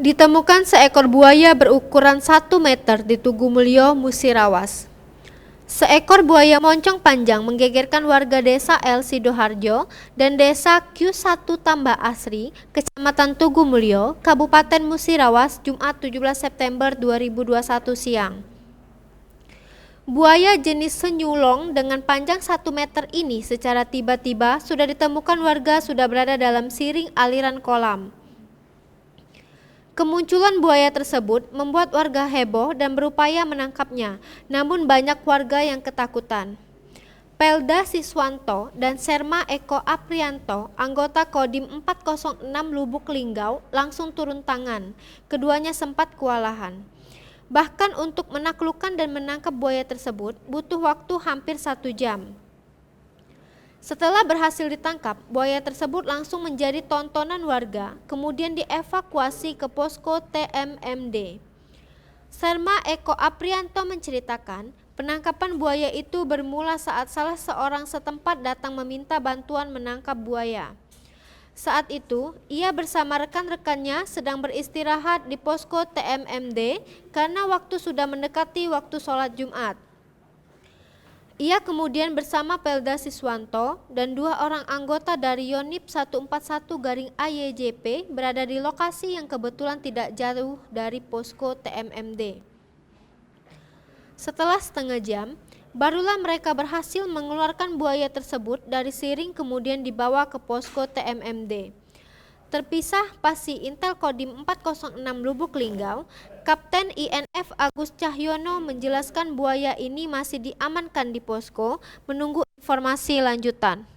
Ditemukan seekor buaya berukuran 1 meter di Tugu Mulyo, Musirawas. Seekor buaya moncong panjang menggegerkan warga desa El Sidoharjo dan desa Q1 Tambah Asri, Kecamatan Tugu Mulyo, Kabupaten Musirawas, Jumat 17 September 2021 siang. Buaya jenis senyulong dengan panjang 1 meter ini secara tiba-tiba sudah ditemukan warga sudah berada dalam siring aliran kolam. Kemunculan buaya tersebut membuat warga heboh dan berupaya menangkapnya, namun banyak warga yang ketakutan. Pelda Siswanto dan Serma Eko Aprianto, anggota Kodim 406 Lubuk Linggau, langsung turun tangan. Keduanya sempat kewalahan. Bahkan untuk menaklukkan dan menangkap buaya tersebut butuh waktu hampir 1 jam. Setelah berhasil ditangkap, buaya tersebut langsung menjadi tontonan warga, kemudian dievakuasi ke posko TMMD. Serma Eko Aprianto menceritakan, penangkapan buaya itu bermula saat salah seorang setempat datang meminta bantuan menangkap buaya. Saat itu, ia bersama rekan-rekannya sedang beristirahat di posko TMMD karena waktu sudah mendekati waktu sholat Jumat. Ia kemudian bersama Pelda Siswanto dan 2 orang anggota dari Yonif 141-AYJP berada di lokasi yang kebetulan tidak jauh dari posko TMMD. Setelah setengah jam, barulah mereka berhasil mengeluarkan buaya tersebut dari siring kemudian dibawa ke posko TMMD. Terpisah Pasi Intel Kodim 406 Lubuk Linggau, Kapten INF Agus Cahyono menjelaskan buaya ini masih diamankan di posko menunggu informasi lanjutan.